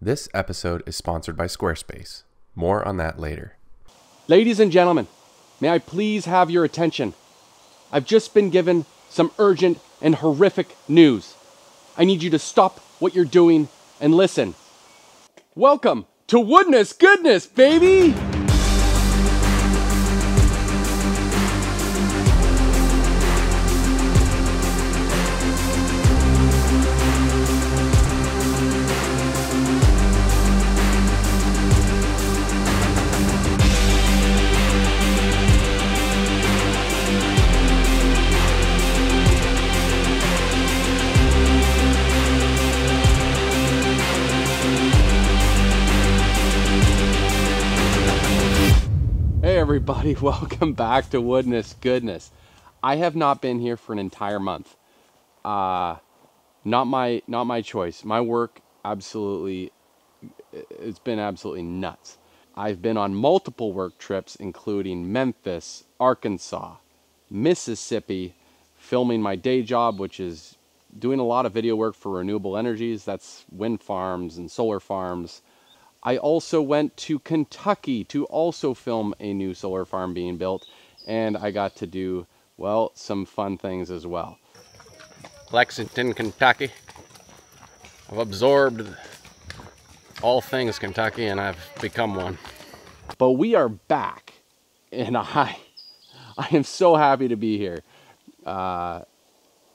This episode is sponsored by Squarespace. More on that later. Ladies and gentlemen, may I please have your attention? I've just been given some urgent and horrific news. I need you to stop what you're doing and listen. Welcome to Woodness Goodness, baby! Hey everybody, welcome back to Woodness Goodness. I have not been here for an entire month. Not my choice. My work it's been absolutely nuts. I've been on multiple work trips, including Memphis, Arkansas, Mississippi, filming my day job, which is doing a lot of video work for renewable energies. That's wind farms and solar farms. I also went to Kentucky to also film a new solar farm being built, and I got to do, well, some fun things as well. Lexington, Kentucky. I've absorbed all things Kentucky, and I've become one. But we are back, and I am so happy to be here.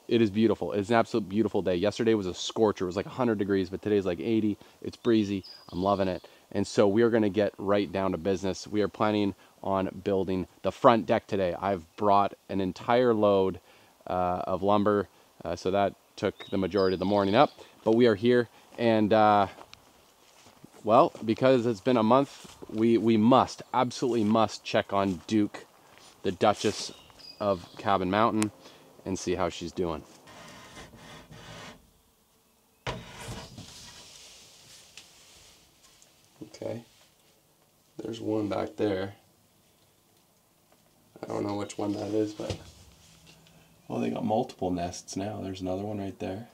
It is beautiful. It's an absolute beautiful day. Yesterday was a scorcher. It was like 100 degrees, but today's like 80. It's breezy. I'm loving it. And so we are going to get right down to business. We are planning on building the front deck today. I've brought an entire load of lumber, so that took the majority of the morning up. But we are here, and well, because it's been a month, we absolutely must check on Duke, the Duchess of Cabin Mountain, and see how she's doing. Okay, there's one back there. I don't know which one that is, but well, they got multiple nests now. There's another one right there.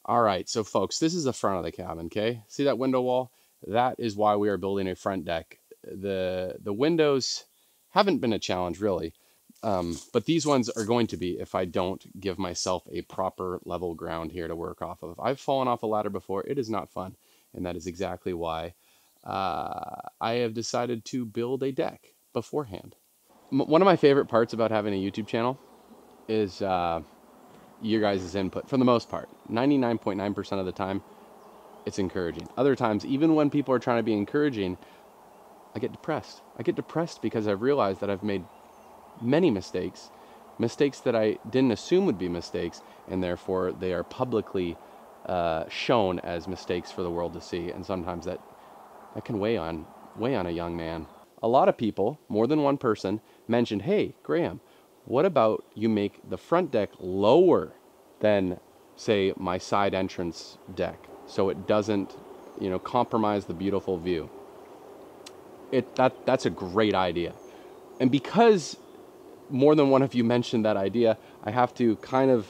All right, so folks, this is the front of the cabin, okay? See that window wall? That is why we are building a front deck. The windows haven't been a challenge, really. But these ones are going to be if I don't give myself a proper level ground here to work off of. I've fallen off a ladder before. It is not fun. And that is exactly why I have decided to build a deck beforehand. One of my favorite parts about having a YouTube channel is your guys' input. For the most part, 99.9% of the time, it's encouraging. Other times, even when people are trying to be encouraging, I get depressed. I get depressed because I've realized that I've made many mistakes that I didn't assume would be mistakes, and therefore they are publicly shown as mistakes for the world to see, and sometimes that can weigh on a young man. A lot of people, more than one person, mentioned, hey Graham, what about you make the front deck lower than, say, my side entrance deck, so it doesn't, compromise the beautiful view. That's a great idea. And because more than one of you mentioned that idea, I have to kind of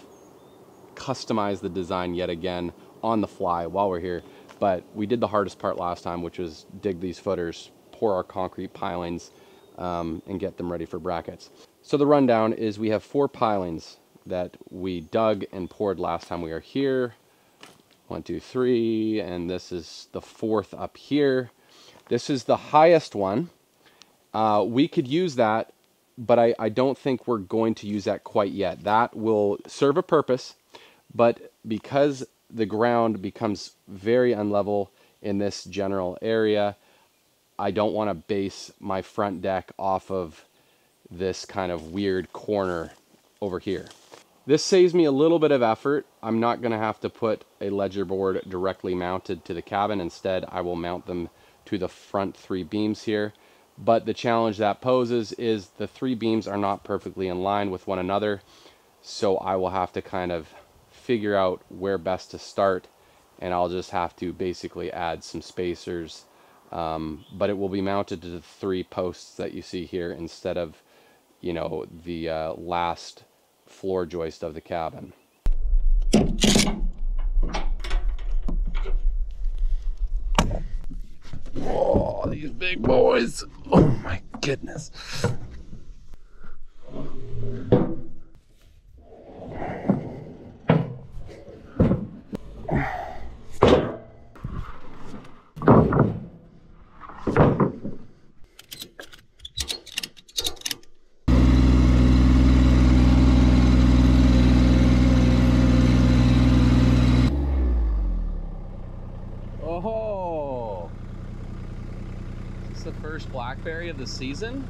customize the design yet again on the fly while we're here. But we did the hardest part last time, which was dig these footers, pour our concrete pilings, and get them ready for brackets. So the rundown is we have 4 pilings that we dug and poured last time we were here. 1, 2, 3, and this is the 4th up here. This is the highest one. We could use that, but I don't think we're going to use that quite yet. That will serve a purpose, but because the ground becomes very unlevel in this general area, I don't want to base my front deck off of this kind of weird corner over here. This saves me a little bit of effort. I'm not going to have to put a ledger board directly mounted to the cabin. Instead, I will mount them to the front 3 beams here. But the challenge that poses is the 3 beams are not perfectly in line with one another. So I will have to kind of figure out where best to start. And I'll just have to basically add some spacers. But it will be mounted to the 3 posts that you see here instead of, the last floor joist of the cabin. Oh, these big boys. Oh my goodness. Oh, is this the first blackberry of the season?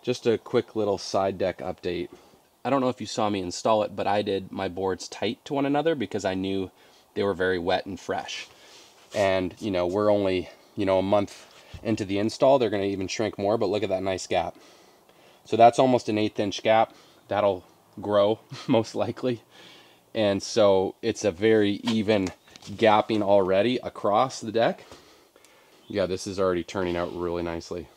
Just a quick little side deck update. I don't know if you saw me install it, but I did my boards tight to one another because I knew they were very wet and fresh. And, you know, we're only, you know, a month into the install. They're going to even shrink more, but look at that nice gap. So that's almost an 1/8 inch gap. That'll grow most likely. And so it's a very even gapping already across the deck. Yeah, this is already turning out really nicely.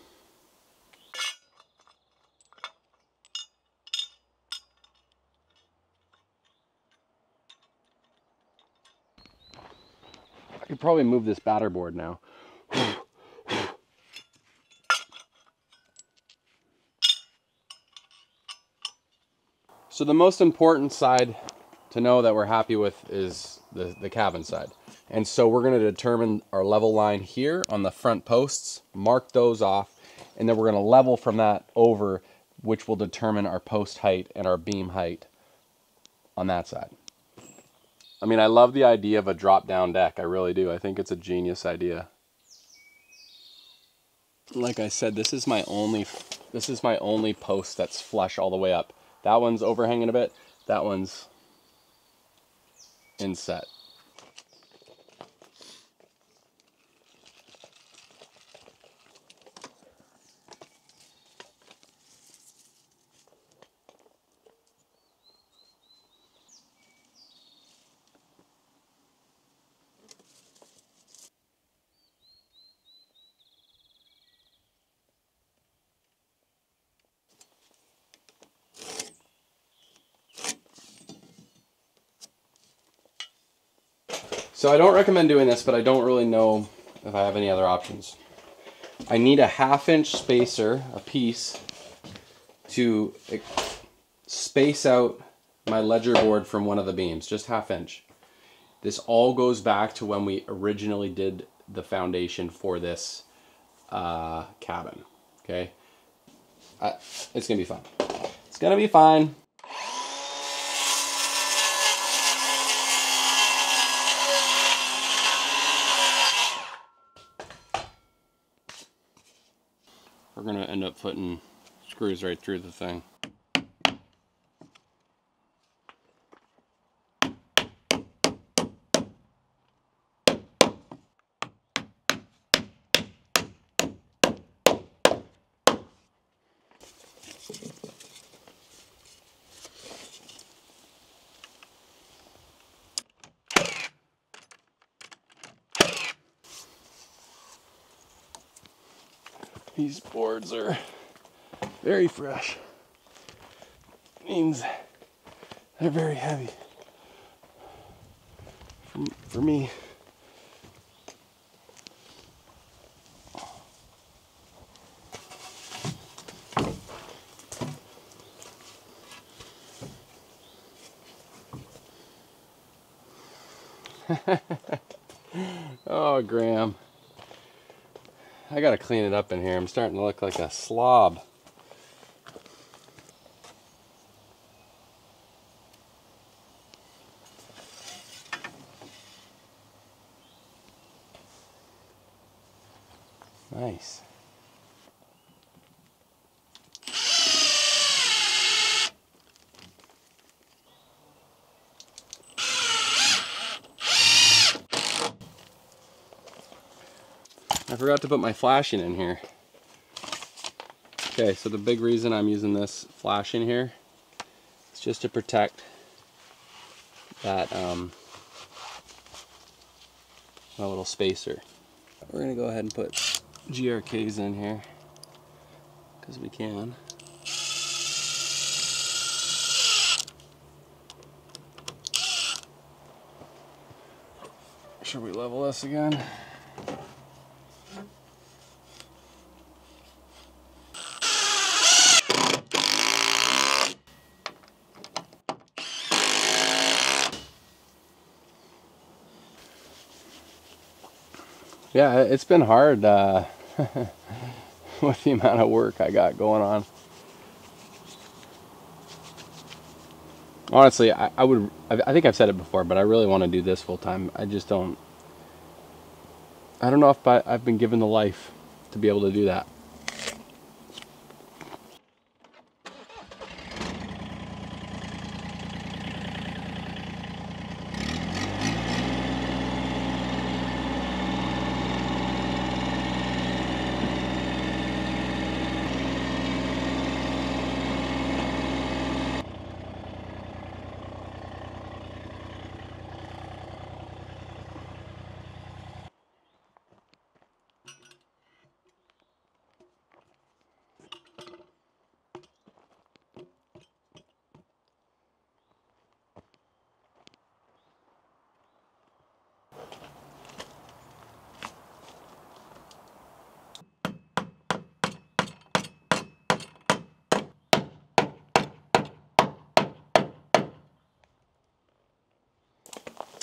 I could probably move this batter board now. So the most important side to know that we're happy with is the cabin side. And so we're going to determine our level line here on the front posts, mark those off, and then we're going to level from that over, which will determine our post height and our beam height on that side. I mean, I love the idea of a drop-down deck. I really do. I think it's a genius idea. Like I said, this is my only post that's flush all the way up. That one's overhanging a bit. That one's inset. So I don't recommend doing this, but I don't really know if I have any other options. I need a 1/2 inch spacer, a piece, to space out my ledger board from one of the beams, just 1/2 inch. This all goes back to when we originally did the foundation for this cabin, okay? It's gonna be fine. It's gonna be fine. We're gonna end up putting screws right through the thing. These boards are very fresh. Means they're very heavy for me. Oh, Graham. I gotta clean it up in here. I'm starting to look like a slob. Nice. I forgot to put my flashing in here. Okay, so the big reason I'm using this flashing here is just to protect that my little spacer. We're gonna go ahead and put GRKs in here because we can. Should we level this again? Yeah, it's been hard with the amount of work I got going on. Honestly, I think I've said it before, but I really want to do this full time. I just don't. I don't know if I've been given the life to be able to do that.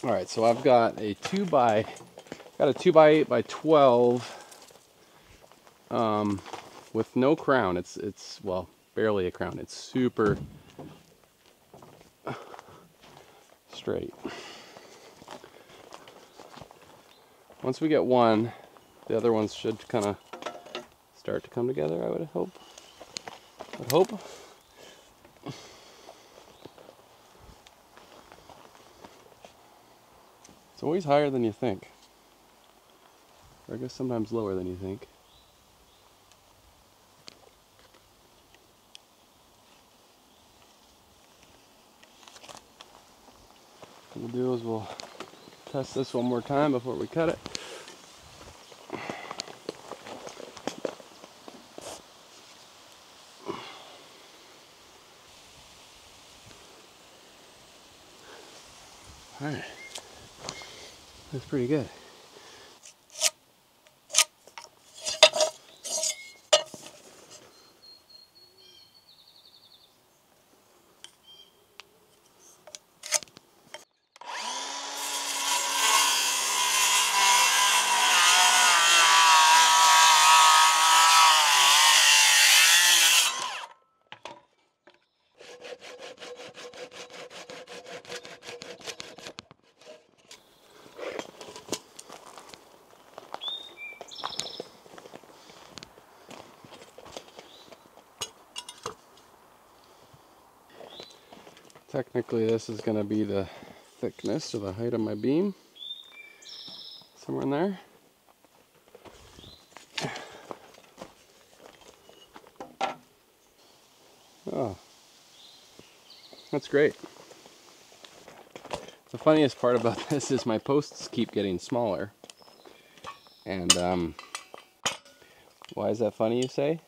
All right, so I've got a 2x8 by 12 with no crown. It's well, barely a crown. It's super straight. Once we get one, the other ones should kind of start to come together, I would hope. It's always higher than you think. Or I guess sometimes lower than you think. What we'll do is we'll test this one more time before we cut it. Alright. That's pretty good. Technically, this is going to be the thickness or the height of my beam. Somewhere in there. Oh, that's great. The funniest part about this is my posts keep getting smaller. And why is that funny, you say?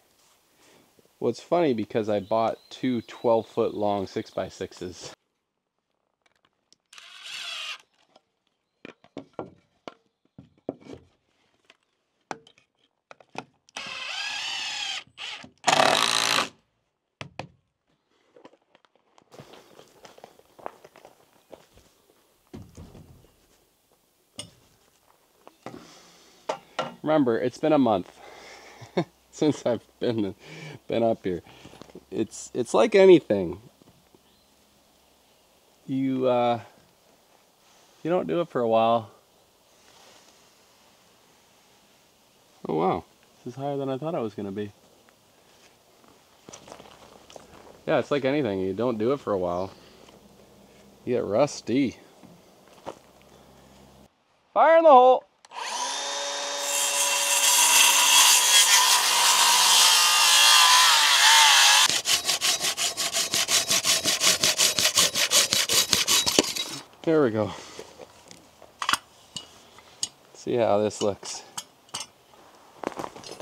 Well, it's funny because I bought two 12-foot long 6x6s. Remember, it's been a month since I've been up here. It's like anything. You don't do it for a while. Oh wow, this is higher than I thought it was going to be. Yeah, it's like anything. You don't do it for a while, you get rusty. Fire in the hole! There we go. See how this looks.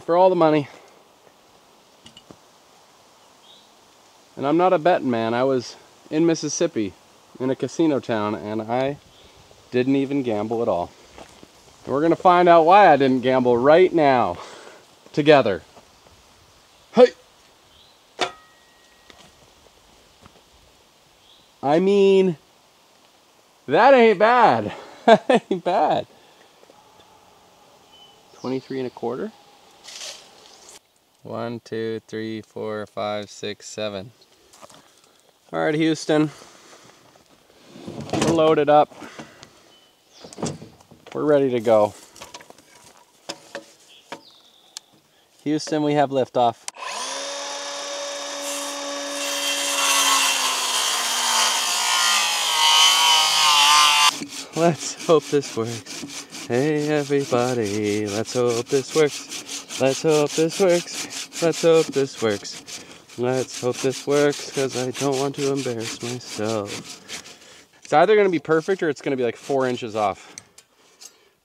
For all the money. And I'm not a betting man. I was in Mississippi in a casino town and I didn't even gamble at all. And we're gonna find out why I didn't gamble right now. Together. Hey! I mean, that ain't bad. That ain't bad. 23 and a quarter. 1, 2, 3, 4, 5, 6, 7. All right, Houston. We're loaded up. We're ready to go. Houston, we have liftoff. Let's hope this works. Hey everybody, let's hope this works. Let's hope this works. Let's hope this works. Let's hope this works, because I don't want to embarrass myself. It's either going to be perfect or it's going to be like 4 inches off.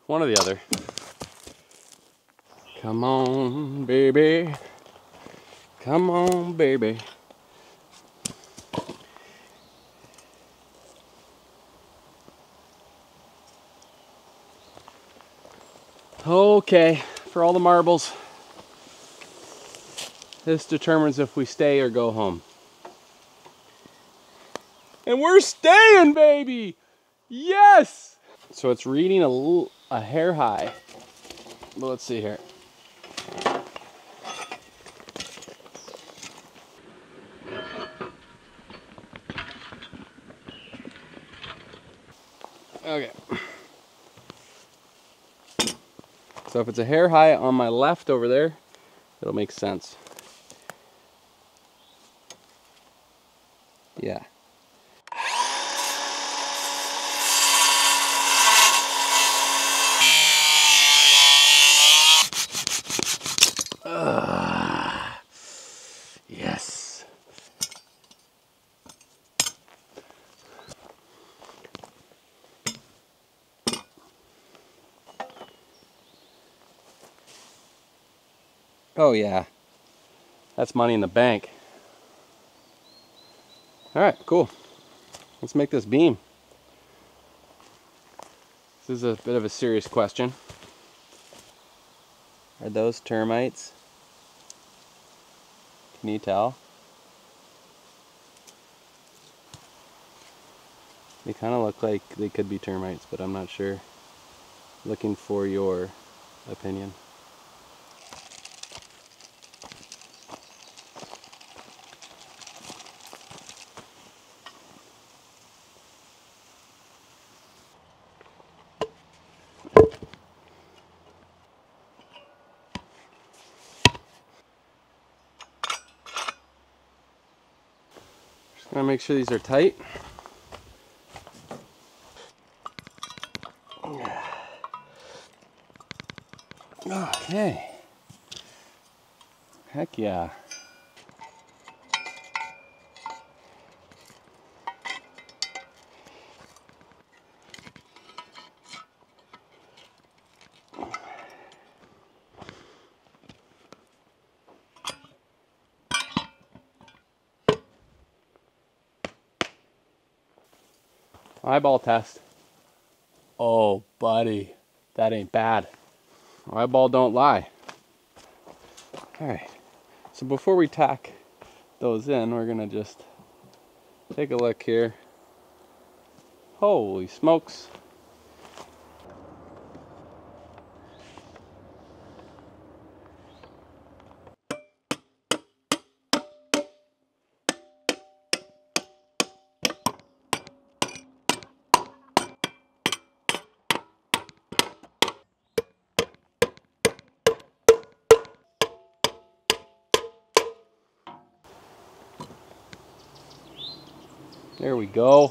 One or the other. Come on, baby. Come on, baby. Okay, for all the marbles. This determines if we stay or go home. And we're staying, baby! Yes! So it's reading a hair high. But let's see here. Okay. So if it's a hair high on my left over there, it'll make sense. Yeah. Yes. Oh yeah. That's money in the bank. All right, cool. Let's make this beam. This is a bit of a serious question. Are those termites? Can you tell? They kind of look like they could be termites, but I'm not sure. Looking for your opinion. Just gonna make sure these are tight. Okay. Heck yeah. Eyeball test. Oh, buddy. That ain't bad. Eyeball don't lie. Alright. So before we tack those in, we're gonna just take a look here. Holy smokes. There we go.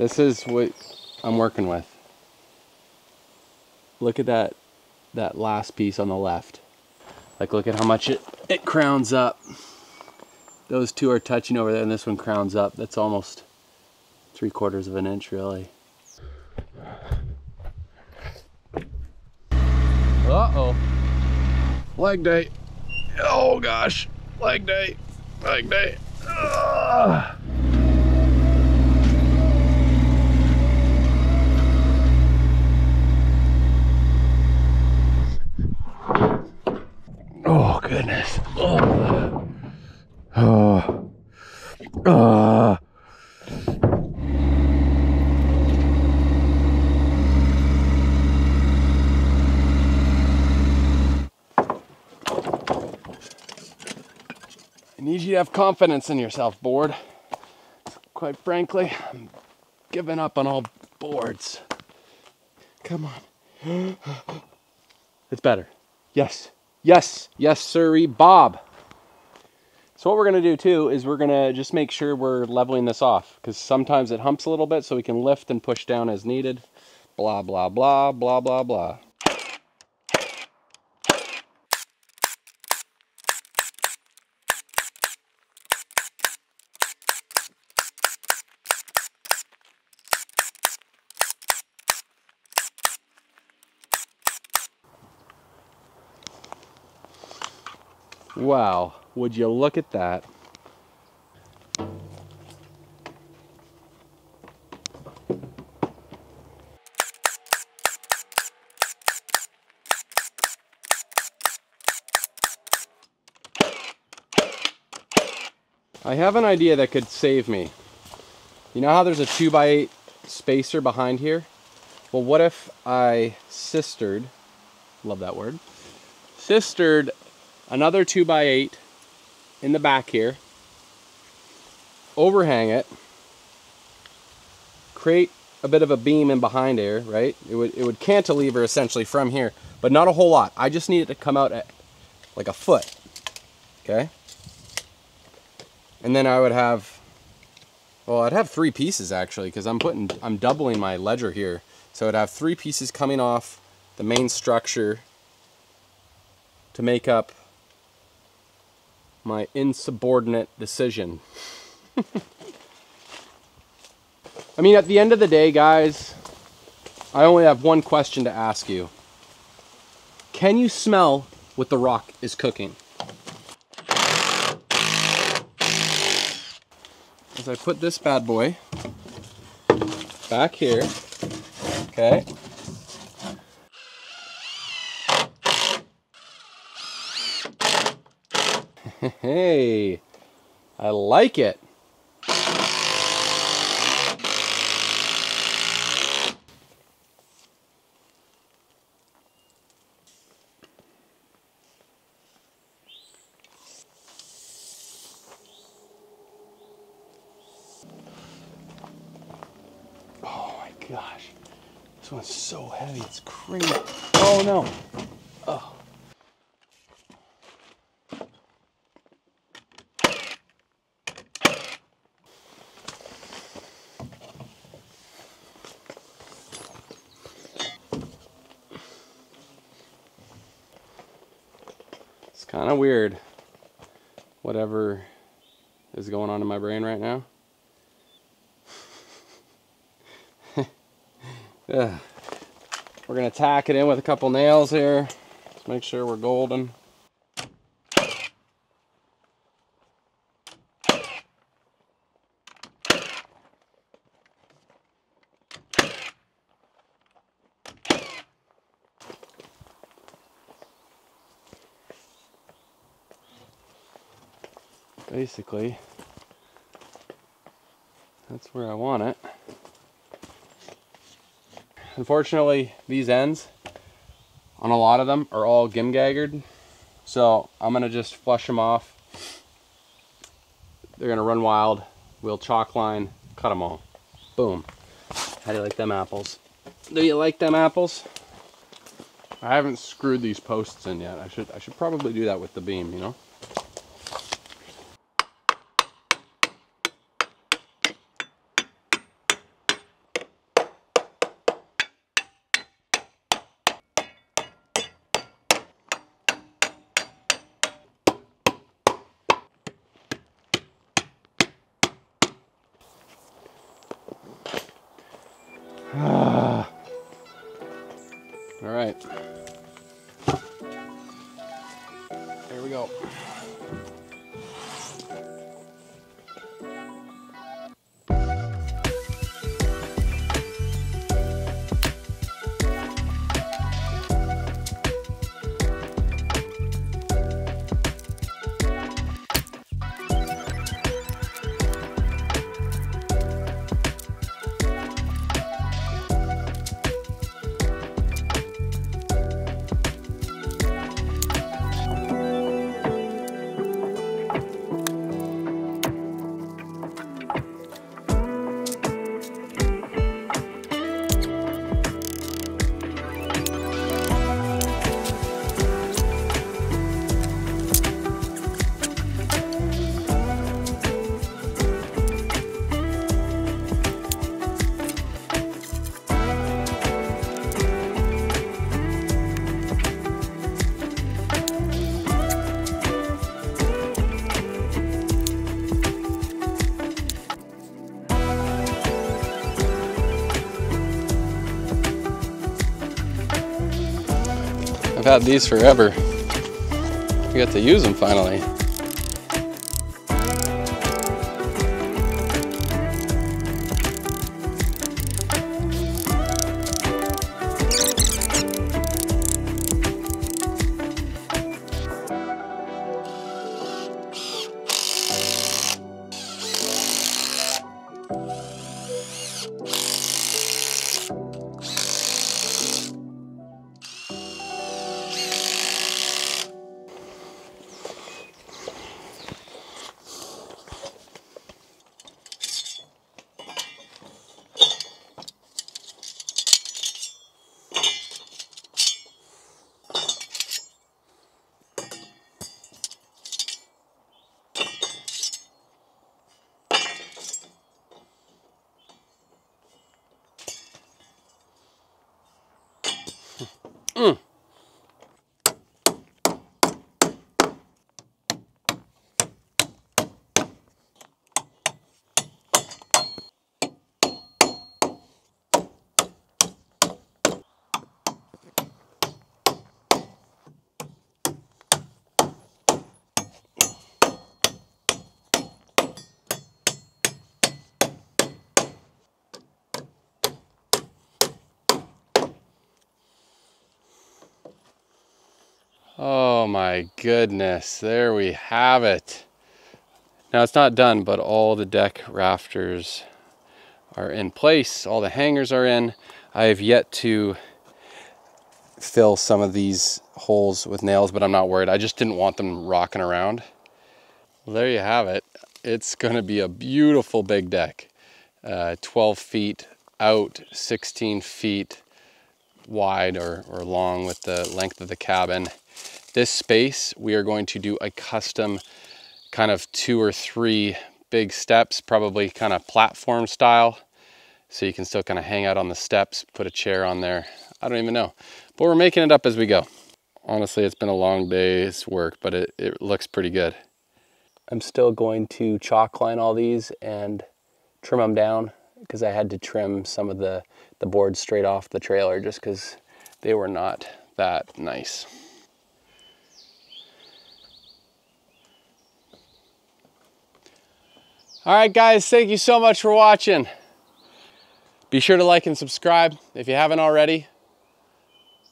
This is what I'm working with. Look at that last piece on the left. Like, look at how much it crowns up. Those two are touching over there, and this one crowns up. That's almost 3/4 of an inch, really. Uh-oh. Leg day. Oh gosh. Leg day. Leg day. Ugh. Oh goodness. Oh. Oh. I need you to have confidence in yourself, board. Quite frankly, I'm giving up on all boards. Come on. It's better. Yes. Yes. Yes, sirree, Bob. So what we're going to do too is we're going to just make sure we're leveling this off, because sometimes it humps a little bit, so we can lift and push down as needed. Blah, blah, blah, blah, blah, blah. Wow, would you look at that? I have an idea that could save me. You know how there's a 2x8 spacer behind here? Well, what if I sistered, love that word, sistered another 2x8 in the back here, overhang it, create a bit of a beam in behind here, right? It would cantilever essentially from here, but not a whole lot. I just need it to come out at like a foot, okay? And then I would have, well, I'd have 3 pieces actually, because I'm doubling my ledger here. So I'd have 3 pieces coming off the main structure to make up my insubordinate decision. I mean, at the end of the day, guys, I only have one question to ask you. Can you smell what the rock is cooking? As I put this bad boy back here, okay? Hey, I like it. Oh my gosh, this one's so heavy, it's crazy. Oh no. Oh. It's kind of weird, whatever is going on in my brain right now. We're going to tack it in with a couple nails here. Let's make sure we're golden. Basically, that's where I want it. Unfortunately, these ends on a lot of them are all gimgaggered, so I'm gonna just flush them off. They're gonna run wild. We'll chalk line, cut them all. Boom. How do you like them apples? Do you like them apples? I haven't screwed these posts in yet. I should probably do that with the beam, you know? All right. Here we go. I've had these forever. We got to use them finally. Oh my goodness, there we have it. Now it's not done, but all the deck rafters are in place. All the hangers are in. I have yet to fill some of these holes with nails, but I'm not worried. I just didn't want them rocking around. Well, there you have it. It's gonna be a beautiful big deck. 12 feet out, 16 feet wide or long with the length of the cabin. This space, we are going to do a custom kind of 2 or 3 big steps, probably kind of platform style. So you can still kind of hang out on the steps, put a chair on there. I don't even know, but we're making it up as we go. Honestly, it's been a long day's work, but it looks pretty good. I'm still going to chalk line all these and trim them down because I had to trim some of the boards straight off the trailer just because they were not that nice. All right, guys, thank you so much for watching. Be sure to like and subscribe if you haven't already.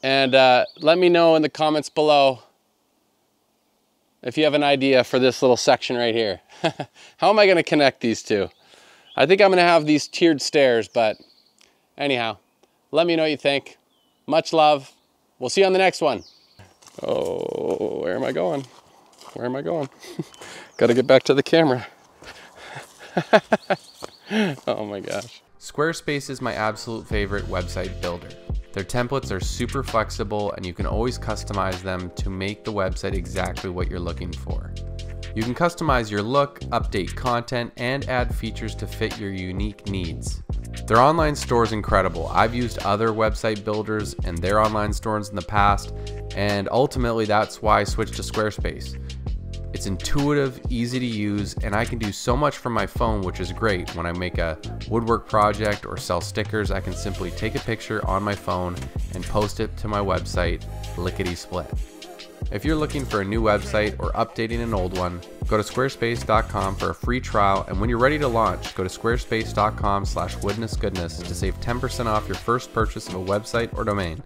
And let me know in the comments below if you have an idea for this little section right here. How am I gonna connect these two? I think I'm gonna have these tiered stairs, but anyhow, let me know what you think. Much love. We'll see you on the next one. Oh, where am I going? Where am I going? Gotta get back to the camera. Oh my gosh. Squarespace is my absolute favorite website builder. Their templates are super flexible and you can always customize them to make the website exactly what you're looking for. You can customize your look, update content, and add features to fit your unique needs. Their online store is incredible. I've used other website builders and their online stores in the past, and ultimately that's why I switched to Squarespace. It's intuitive, easy to use, and I can do so much from my phone, which is great. When I make a woodwork project or sell stickers, I can simply take a picture on my phone and post it to my website, lickety-split. If you're looking for a new website or updating an old one, go to squarespace.com for a free trial, and when you're ready to launch, go to squarespace.com/woodnessgoodness to save 10% off your first purchase of a website or domain.